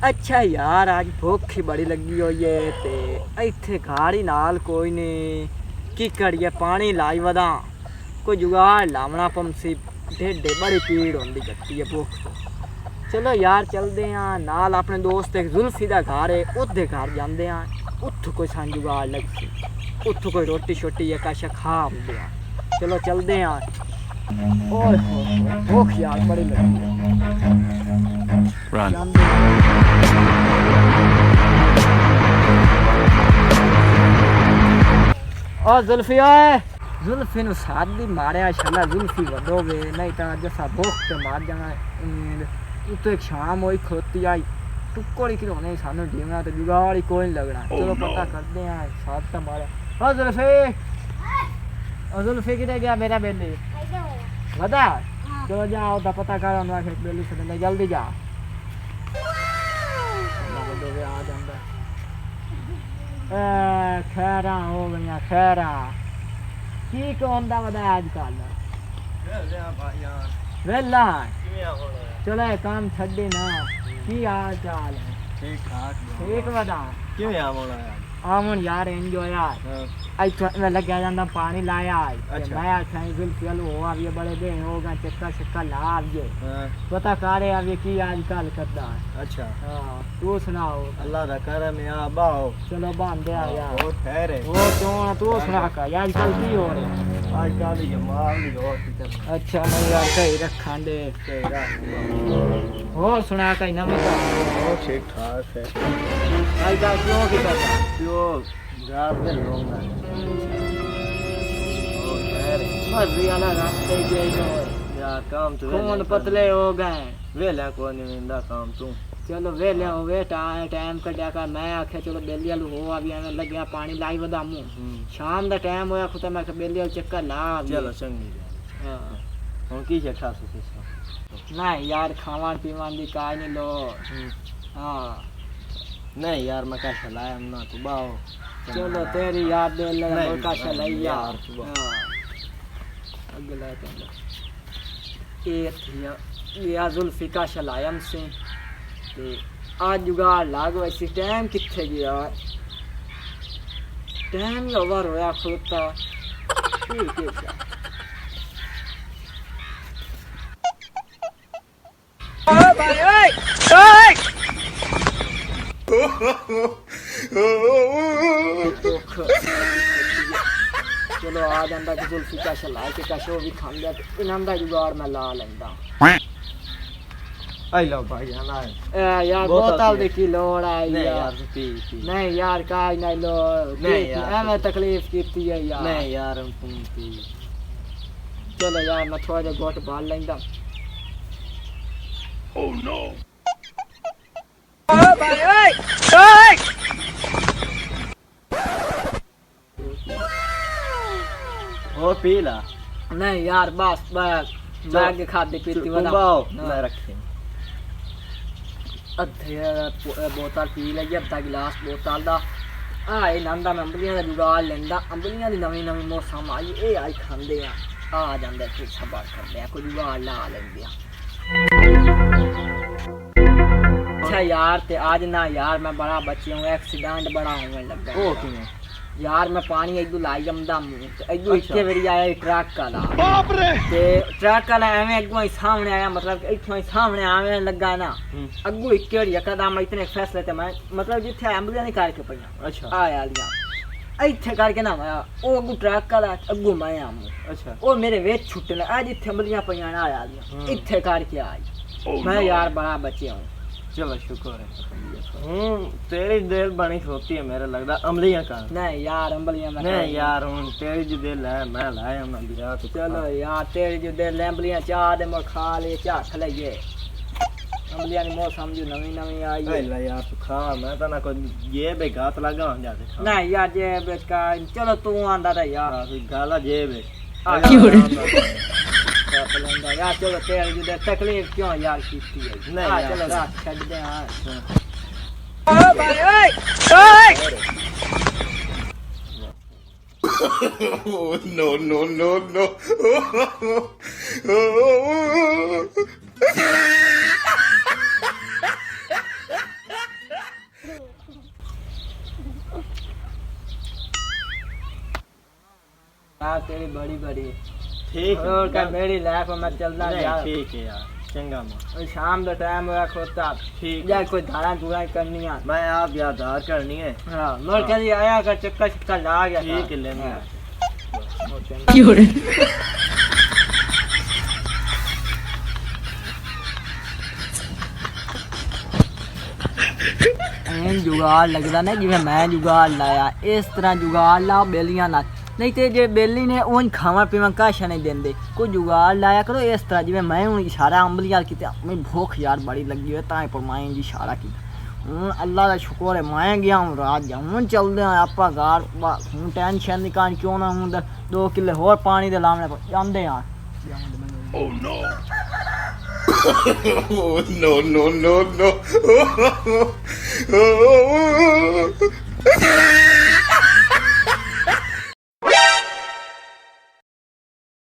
अच्छा यार आज भुख ही बड़ी लगी हुई है ते इत्थे गाड़ी नाल कोई नहीं की करिए पानी लाई वदा कोई जुगाड़ लावना पमसी ढेडे बड़ी पीड़ होंदी जट्टी है भुख तो चलो यार चलते हैं नाल अपने दोस्त एक जुल्फी दा घर है ओदे घर जाते हैं उत्थों कोई सान जुगाड़ लगसी उत्थों कोई रोटी शोटी या कशा खा आते हैं चलो चलते हैं ओए भुख यार बड़ी लगी Run. ओ जुल्फी ओए जुल्फी नु सादी मारिया शाला जुल्फी वडो वे नहीं ता जसा भुख ते मार जाना तो एक शाम होई खोती आई टुक्कोड़ी की होने सानू जीवना तो जुगाड़ ही कोई नहीं लगना चलो पता करते हैं साथ तो मारे ओ जुल्फी किधर गया मेरा बेली बता चलो जाओ दा पता करो ना खेत बेली से जल्दी जा आ जांदा खैरा हो गया खैरा की होंदा वदा आजकल वेला चलो काम छड्डे ना की हाल चाल है ठीक ठाक ठीक वदा क्यों यहाँ बोला यार आमन यार एंजॉय यार आई मैं लग गया जांदा पानी लाया अच्छा। मैं आखा जुल्फी हो अब ये बड़े दिन हो गए चक्का चक्का ला अब ये हाँ, पता करे अब ये की आजकल करदा है अच्छा हाँ तू सुनाओ अल्लाह दा करम है आ बाओ चलो बांध दे यार वो ठहरे वो क्यों तू सुना का यार कल की हो रहे आजकल ये माल नहीं हो किधर अच्छा नहीं यार कहीं रखा दे तेरा हो सुना कहीं ना मत वो ठीक ठाक है आजकल क्यों की करता जो गाँव के लोग ना वो ठहरे मर्जी वाला रास्ते गए जो यार काम तो खून पतले हो गए वेला को नहीं मिलता काम तू चलो वेले हो वे टाइम कटिया कर मैं आखे चलो बेली वालू हो अभी हमें लग गया पानी लाई बदामू शाम का टाइम होया खुद मैं बेली वाल चक्कर ला चलो चंगी गल हाँ हम की चखा सकते नहीं यार खावा पीवा की काय नहीं लो हाँ नहीं यार मैं कैसा लाया हम ना तू बाओ चलो तेरी याद दे ले नहीं, का चलाई नहीं, यार यार, तू बात। अगला ये थिया ये जुल्फी का शलायम से ते आज जुगाड़ लाग वैसे टाइम किथे गया टाइम ही ओवर होया खुदता ठीक है ओए भाई ओए चलो आ जांदा कि जुल्फी का शला के कशो भी खांदा ते इनाम दा जुगाड़ मैं ला लेंदा आई लो भाई ना यार बोतल दी की लोड़ आई नहीं यार यार पी नहीं यार काई नहीं लो नहीं यार। एवं तकलीफ कीती है यार नहीं यार हम तुम पी चलो यार मैं थोड़ा जिहा घुट बाल लेंदा ओह नो ओ भाई ओए ओए और पी ला नहीं यार बस बस बैग के खाते पीती वाला बाओ मैं रखे अद्धे बोतल पी लई अद्धा गिलास बोतल दा आए नंदा मैं अंबलियां दा जुगाड़ लेंदा अंबलियां दी नवीं नवीं मौसम आई ए आई खांदे आ जांदे फिर सबर करदे कोई जुगाड़ ला लेंदे अच्छा यार ते आज ना यार मैं बड़ा बच्चे हूँ एक्सीडेंट बड़ा होने लगा ओ किने यार मैं पानी इधू लाई जमदा मुंह इधू अच्छा। इक्के बारी आया ट्रक वाला बाप रे ते ट्रक वाला एवें अगों ही सामने आया मतलब इथों ही सामने आवे लगा ना अगू इक्के बारी यकदम इतने फैसले ते मैं मतलब जिथे एम्बुलेंस नहीं करके पईया अच्छा आया लिया इथे करके ना मैं ओ अगू ट्रक वाला अगू मैं आमू अच्छा ओ मेरे वेच छुटने आज इथे एम्बुलेंस पईया ना आया लिया इथे करके आई मैं यार बड़ा बचे हूं चलो शुक्र है तेरी दिल बनी होती है मेरे लगता अमलियां का नहीं यार अम्बलियां मैं नहीं यार हूँ तेरी जो दिल है मैं लाया मैं दिया तो चलो यार तेरी जो दिल अम्बलियां चाह दे मैं खा ले झट लइए अम्बलियां की मौसम जो नवी नवी आई है ला यार तू खा मैं तो ना कोई ये बेगात लगा हम जाके खा नहीं यार जेब का चलो तू आंदा था यार कोई गाला जेब है यार चलो तेरी जो तकलीफ क्यों यार कीती है नहीं हाँ, यार, चलो चलो। रात छड़ दे ओ भाई ओए Oh, no, no, no, no. हाँ तेरी बड़ी बड़ी ठीक है और क्या मेरी लाइफ में मैं चलना नहीं, यार ठीक है यार चंगा मां शाम का टाइम हुआ खोता ठीक यार कोई धारा धुरा करनी है मैं आप यार धार करनी है हाँ मैं कभी आया कर चक्कर चक्कर ला गया ठीक है लेने जुगाड़ लगता ना जिवें मैं जुगाड़ लाया इस तरह जुगाड़ ला बेलियां ना नहीं तो जे बेली ने उन खावा पीवा काशा नहीं देंदे कोई जुगाड़ लाया करो इस तरह जिवें मैं हूँ इशारा अंबली यार किते मेरी भूख यार बड़ी लगी है तां पर मैं जी इशारा की हूँ अल्लाह का शुक्र है मैं गया हूँ रात जा हूँ चलते हैं आप घर हूँ टेंशन नहीं कान क्यों ना हूँ 2 किले होर पानी दे लाने पर जाते यार Oh no. Oh no no no no.